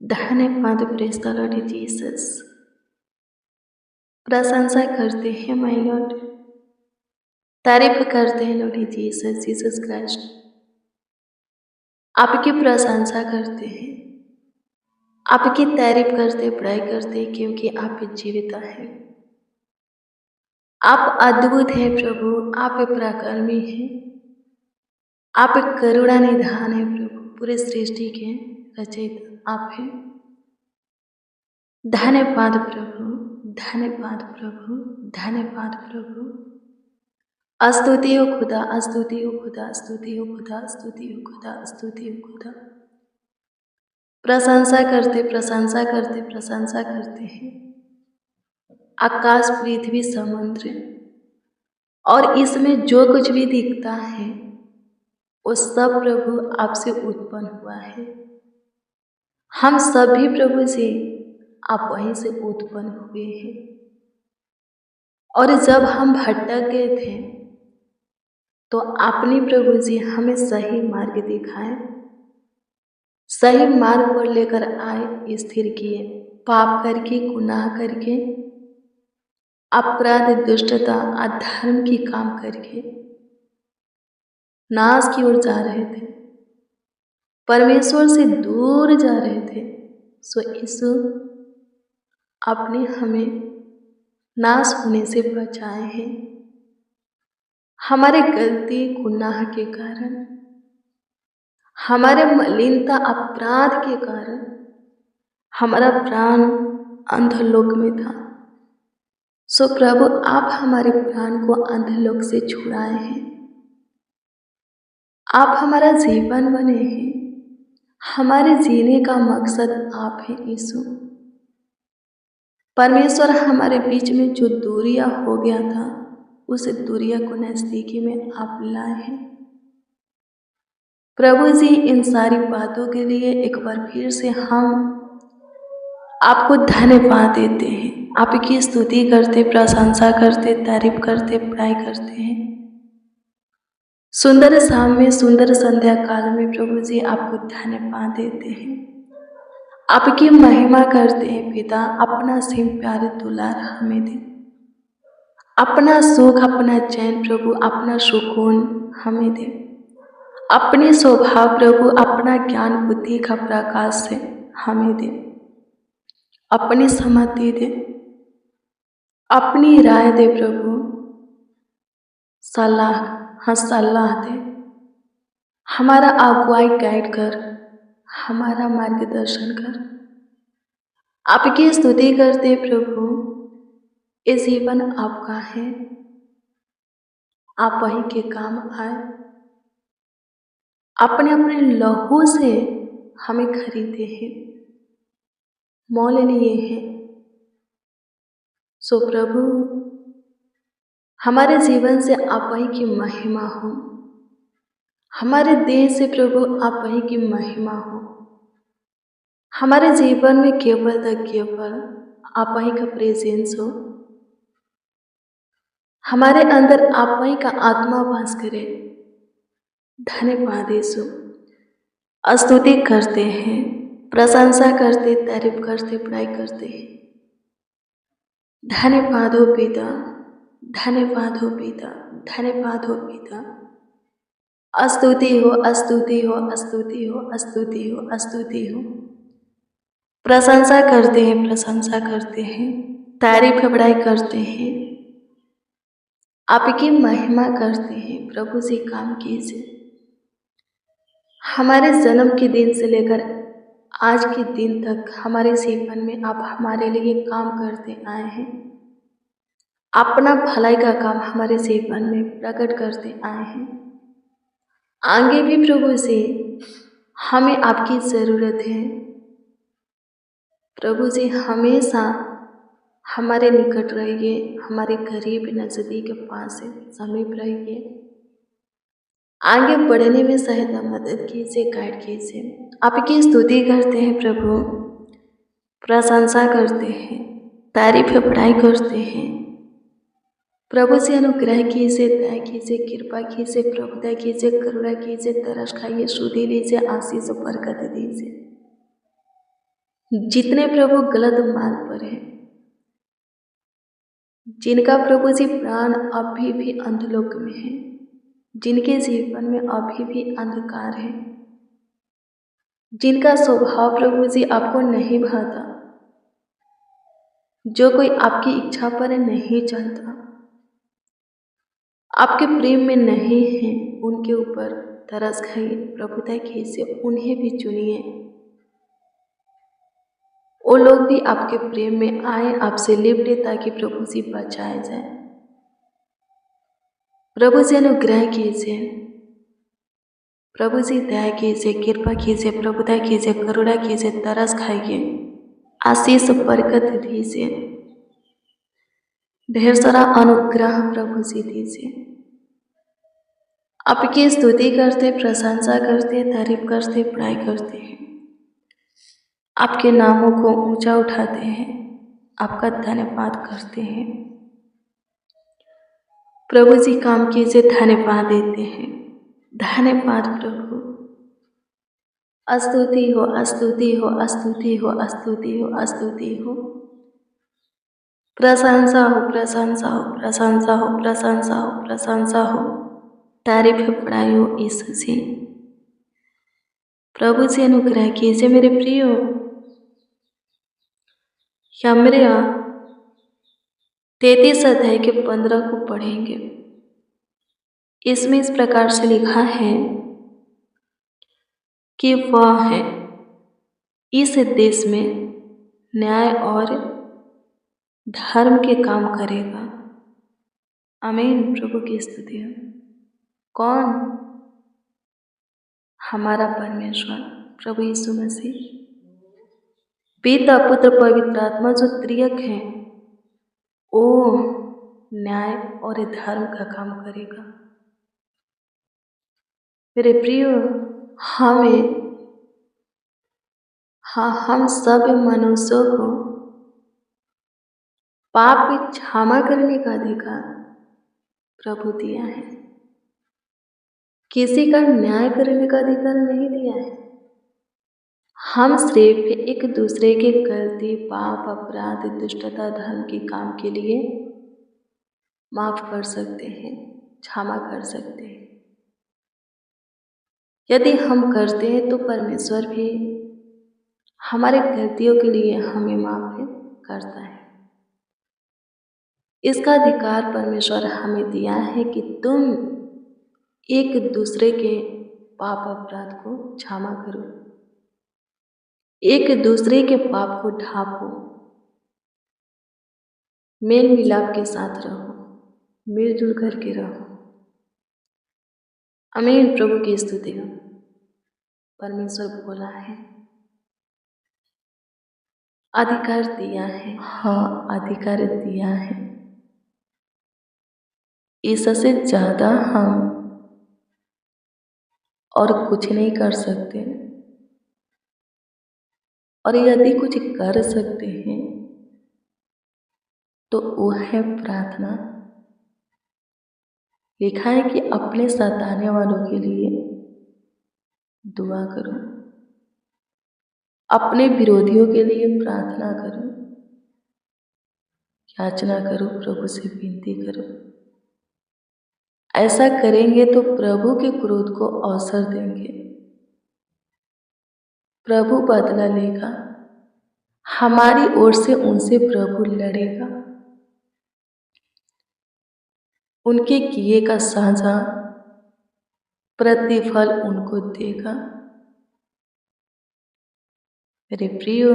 धन्यवाद praise the Lord Jesus. प्रशंसा करते हैं माय लॉर्ड, तारीफ करते हैं लॉर्ड जीसस जीसस क्राइस्ट। आपकी प्रशंसा करते हैं, आपकी तारीफ करते बड़ाई करते हैं, क्योंकि आप जीवित हैं। आप अद्भुत हैं प्रभु, आप पराक्रमी हैं, आप करुणा निधान है प्रभु, पूरे सृष्टि के रचयिता आप हैं। धन्यवाद प्रभु, धन्यवाद प्रभु, धन्यवाद प्रभु। स्तुति हो खुदा, स्तुति हो खुदा, स्तुति हो खुदा, स्तुति हो खुदा, स्तुति हो खुदा। प्रशंसा करते प्रशंसा करते प्रशंसा करते हैं। आकाश पृथ्वी समुद्र और इसमें जो कुछ भी दिखता है वो सब प्रभु आपसे उत्पन्न हुआ है। हम सभी प्रभु से आप वहीं से उत्पन्न हुए हैं। और जब हम भटक गए थे तो आपने प्रभु जी हमें सही मार्ग दिखाए, सही मार्ग पर लेकर आए, स्थिर किए। पाप करके, गुनाह करके, अपराध, दुष्टता, अधर्म की काम करके नाश की ओर जा रहे थे, परमेश्वर से दूर जा रहे थे। सो यीशु आपने हमें नाश होने से बचाए हैं। हमारे गलती गुनाह के कारण, हमारे मलिनता अपराध के कारण हमारा प्राण अंधलोक में था। सो प्रभु आप हमारे प्राण को अंधलोक से छुड़ाए हैं। आप हमारा जीवन बने हैं। हमारे जीने का मकसद आप हैं यीशु। परमेश्वर हमारे बीच में जो दूरियां हो गया था, उस दूरिया को नज़दीकी में आप लाए हैं। प्रभु जी इन सारी बातों के लिए एक बार फिर से हम आपको धन्यवाद देते हैं, आपकी स्तुति करते, प्रशंसा करते, तारीफ करते, बड़ाई करते हैं। सुंदर शाम में, सुंदर संध्या काल में प्रभु जी आपको धन्यवाद देते हैं, आपकी महिमा करते हैं। पिता अपना सिम प्यारे दुलार हमें दे, अपना सुख, अपना चैन प्रभु, अपना सुकून हमें दे। अपने स्वभाव प्रभु, अपना ज्ञान बुद्धि का प्रकाश से हमें दे। अपनी सम्मति दे, अपनी राय दे प्रभु, सलाह दे। हमारा अगुवाई गाइड कर, हमारा मार्गदर्शन कर। आपकी स्तुति करते प्रभु, ये जीवन आपका है, आप वहीं के काम आए। अपने अपने लहू से हमें खरीदे हैं, मोल लिए हैं। सो प्रभु हमारे जीवन से आप वहीं की महिमा हो, हमारे देह से प्रभु आप वहीं की महिमा हो। हमारे जीवन में केवल द केवल आप वहीं का प्रेजेंस हो। हमारे अंदर आप वहीं का आत्मा वास करे। धन्यवाद यीशु। स्तुति करते हैं, प्रशंसा करते, तारीफ करते, बड़ाई करते हैं। धन्यवाद हो पिता, धन्यवाद हो पिता, धन्यवाद हो पिता। स्तुति हो, स्तुति हो, स्तुति हो, स्तुति हो, स्तुति हो। प्रशंसा करते हैं, प्रशंसा करते हैं, तारीफ बड़ाई करते हैं, आपकी महिमा करते हैं। प्रभु जी काम कीजिए। हमारे जन्म के दिन से लेकर आज के दिन तक हमारे जीवन में आप हमारे लिए काम करते आए हैं। अपना भलाई का काम हमारे जीवन में प्रकट करते आए हैं। आगे भी प्रभु से हमें आपकी ज़रूरत है। प्रभु जी हमेशा हमारे निकट रहिए, हमारे करीब, नज़दीक, पास से समीप रहिए। आगे बढ़ने में सहायता मदद कीजिए, गाइड कीजिए। आपकी स्तुति करते हैं प्रभु, प्रशंसा करते हैं, तारीफ बड़ाई करते हैं। प्रभु से अनुग्रह कीजिए, दया कीजिए, कृपा कीजिए, प्रभुता कीजिए, करुणा कीजिए, तरस खाइए, सुधि लीजिए, आशीष बरकत दीजिए। जितने प्रभु गलत मार्ग पर हैं, जिनका प्रभु जी प्राण अभी भी अंधलोक में है, जिनके जीवन में अभी भी अंधकार है, जिनका स्वभाव प्रभु जी आपको नहीं भाता, जो कोई आपकी इच्छा पर नहीं चलता, आपके प्रेम में नहीं है, उनके ऊपर तरस खाइए, प्रभुता कीजिए, उन्हें भी चुनिए। वो लोग भी आपके प्रेम में आए, आपसे लिपटे, ताकि प्रभु जी बचाए जाए। प्रभु जी अनुग्रह कीजिए, प्रभु जी दया कीजिए, कृपा कीजिए, प्रभुता कीजिए, करुणा कीजिए, तरस खाइए, आशीष बरकत दीजिए, ढेर सारा अनुग्रह प्रभु जी दीजिए। आपकी स्तुति करते, प्रशंसा करते, तारीफ करते, बड़ाई करते हैं, आपके नामों को ऊंचा उठाते हैं, आपका धन्यवाद करते हैं। प्रभु जी काम कीजिए, धन्यवाद देते हैं, धन्यवाद प्रभु। स्तुति हो, स्तुति हो, स्तुति हो, स्तुति हो, स्तुति हो, प्रशंसा हो, प्रशंसा हो, प्रशंसा हो, प्रशंसा हो, प्रशंसा हो, तारीफ बड़ाई हो यीशु जी। प्रभु जी अनुग्रह कीजिए मेरे प्रियो। यिर्मयाह 33 अध्याय के 15 को पढ़ेंगे। इसमें इस प्रकार से लिखा है कि वह है इस देश में न्याय और धर्म के काम करेगा। आमीन। प्रभु की स्तुति हो। कौन? हमारा परमेश्वर प्रभु यीशु मसीह, पिता पुत्र पवित्र आत्मा जो त्रियक है, वो न्याय और धर्म का काम करेगा। मेरे प्रियो, हम सब मनुष्यों को पाप की क्षमा करने का अधिकार प्रभु दिया है, किसी का न्याय करने का अधिकार नहीं दिया है। हम सिर्फ एक दूसरे के गलती, पाप, अपराध, दुष्टता, धर्म के काम के लिए माफ कर सकते हैं, क्षमा कर सकते हैं। यदि हम करते हैं तो परमेश्वर भी हमारे गलतियों के लिए हमें माफ करता है। इसका अधिकार परमेश्वर हमें दिया है कि तुम एक दूसरे के पाप अपराध को क्षमा करो, एक दूसरे के पाप को ढांपो, मेल मिलाप के साथ रहो, मिलजुल करके रहो। आमीन। प्रभु की स्तुति हो। परमेश्वर बोला है, अधिकार दिया है। हाँ, अधिकार दिया है। इससे ज़्यादा हम और कुछ नहीं कर सकते, और यदि कुछ कर सकते हैं तो वो है प्रार्थना। लिखा है कि अपने सताने वालों के लिए दुआ करो, अपने विरोधियों के लिए प्रार्थना करो, याचना करो, प्रभु से विनती करो। ऐसा करेंगे तो प्रभु के क्रोध को अवसर देंगे, प्रभु बदला लेगा, हमारी ओर से उनसे प्रभु लड़ेगा, उनके किए का साझा प्रतिफल उनको देगा। मेरे प्रियो,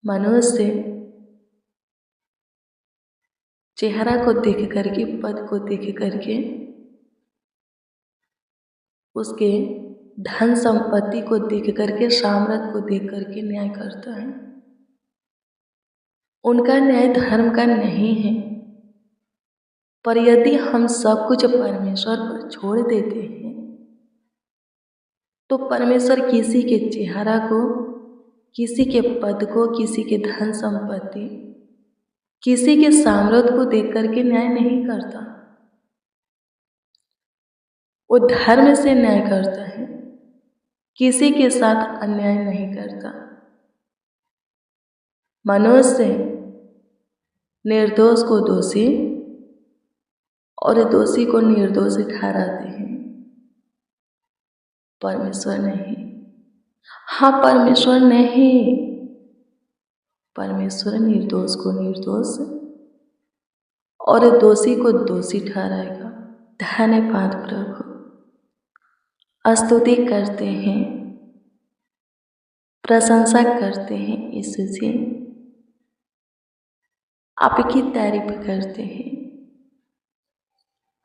मनुष्य चेहरा को देख करके, पद को देख करके, उसके धन संपत्ति को देख करके, सामर्थ को देख करके न्याय करता है। उनका न्याय धर्म का नहीं है। पर यदि हम सब कुछ परमेश्वर पर छोड़ देते हैं तो परमेश्वर किसी के चेहरा को, किसी के पद को, किसी के धन संपत्ति, किसी के सामर्थ को देख करके न्याय नहीं करता। वो धर्म से न्याय करता है। किसी के साथ अन्याय नहीं करता। मनुष्य निर्दोष को दोषी और दोषी को निर्दोष ठहराते हैं, परमेश्वर नहीं। हाँ, परमेश्वर नहीं, परमेश्वर निर्दोष को निर्दोष और दोषी को दोषी ठहराएगा। धन्यवाद प्रभु। स्तुति करते हैं, प्रशंसा करते हैं यीशु जी, आपकी तारीफ करते हैं,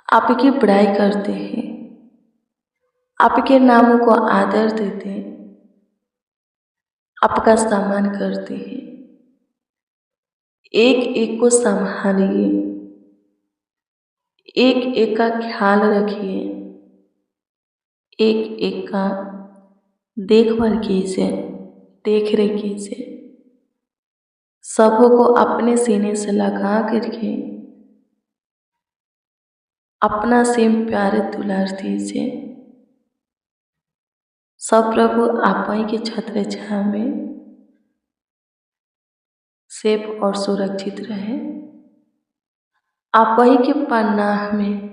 आपकी बड़ाई करते हैं, आपके नामों को आदर देते हैं, आपका सम्मान करते हैं। एक एक को संभालिए, एक एक का ख्याल रखिए, एक एक का देखभाल कीजिए, देख रेख कीजिए। सबों को अपने सीने से लगा करके अपना सेम प्यारे दुलार दीजिए। सब प्रभु आप ही के छत्र छाया में सेफ और सुरक्षित रहे। आप ही के पनाह में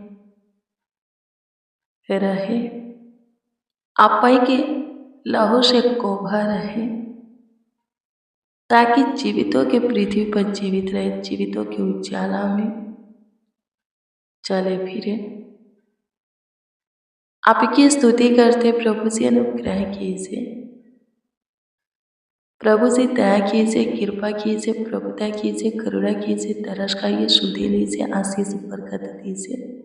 रहे, आप ही के लहू से कोभा रहे, ताकि जीवितों के पृथ्वी पर जीवित रहे, जीवितों के उजाला में चले फिरे। आपकी स्तुति करते प्रभु से अनुग्रह कीजिए, प्रभु से दया कीजिए, कृपा कीजिए, प्रभुता कीजिए, करुणा कीजिए, तरस खाइए, सुधि लीजिए, आशीष बरकत दीजिए।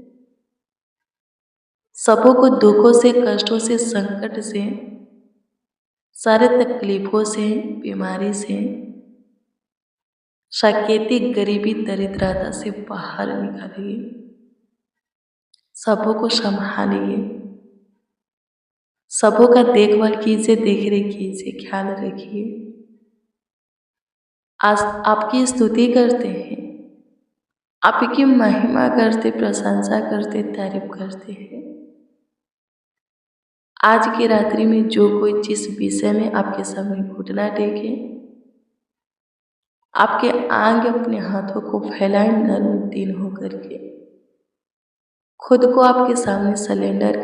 सबों को दुखों से, कष्टों से, संकट से, सारे तकलीफों से, बीमारी से, साकेतिक गरीबी दरिद्रता से बाहर निकालिए। सबों को संभालिए, सबों का देखभाल कीजिए, देख रेख कीजिए, ख्याल रखिए। आज आपकी स्तुति करते हैं, आपकी महिमा करते, प्रशंसा करते, तारीफ करते हैं। आज की रात्रि में जो कोई जिस विषय में आपके सामने घुटना टेके, आपके आगे अपने हाथों को फैलाए, नर्म दिन होकर के खुद को आपके सामने सरेंडर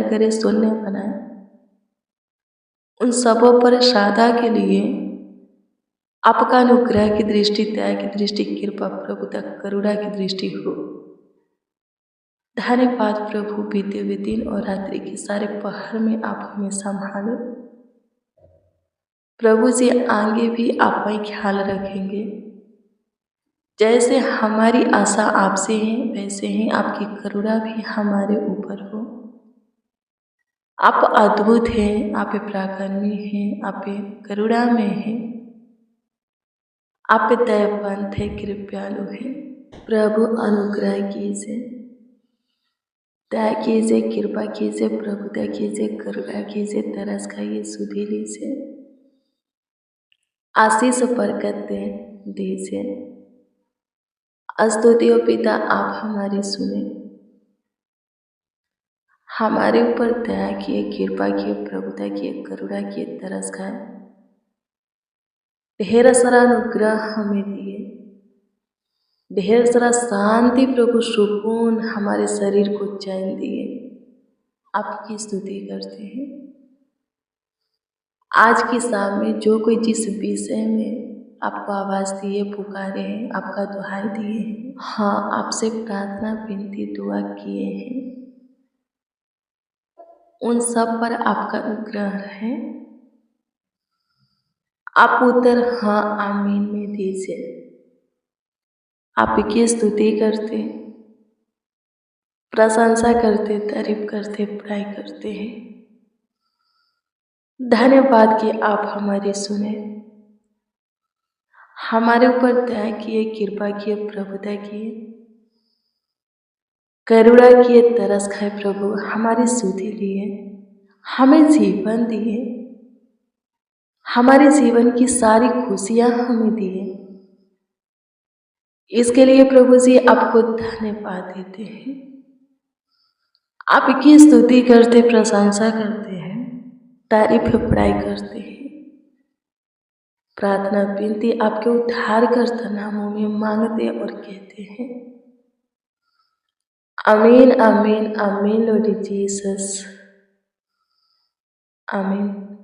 करे, शून्य बनाए। उन सबों पर श्रद्धा के लिए आपका अनुग्रह की दृष्टि, दया की दृष्टि, कृपा, प्रभुता, करुणा की दृष्टि हो। धन्यवाद प्रभु, बीते हुए दिन और रात्रि के सारे पहर में आप हमें संभाले। प्रभु जी आगे भी आप ही ख्याल रखेंगे। जैसे हमारी आशा आपसे है, वैसे ही आपकी करुणा भी हमारे ऊपर हो। आप अद्भुत हैं, आप पराक्रमी हैं, आप करुणा में हैं, आप दयावंत हैं, कृपालु हैं। प्रभु अनुग्रह कीजिए, दया कीजिए, कृपा कीजिए, प्रभुता कीजिए, करुणा कीजिए, तरस खाइए, सुधि लीजिए, आशीष बरकत दीजिए। स्तुति ओ पिता, आप हमारी सुने, हमारे ऊपर दया किए, कृपा किए, प्रभुता किए, करुणा किए, तरस खाए, ढेर सारा अनुग्रह हमें दिए, ढेर सारा शांति, प्रभु सुकून, हमारे शरीर को चैन दिए। आपकी स्तुति करते हैं। आज की शाम में जो कोई जिस विषय में आपको आवाज़ दिए, पुकारे हैं, आपका दुहाई दिए हैं, हाँ, आपसे प्रार्थना, विनती, दुआ किए हैं, उन सब पर आपका अनुग्रह है। आप उत्तर हाँ आमीन में दीजिए। आपकी स्तुति करते, प्रशंसा करते, तारीफ करते, बड़ाई करते हैं। धन्यवाद कि आप हमारी सुने, हमारे ऊपर दया किए, कृपा किए, प्रभुता किए, करुणा किए, तरस खाए। प्रभु हमारी सुधि लिए, हमें जीवन दिए, हमारे जीवन की सारी खुशियाँ हमें दिए। इसके लिए प्रभु जी आपको धन्यवाद देते हैं, आपकी स्तुति करते, प्रशंसा करते हैं। तारीफ पढ़ाई करते हैं। प्रार्थना विनती आपके उद्धार करता नामों में मांगते और कहते हैं, आमीन आमीन आमीन लॉर्ड जीसस, आमीन।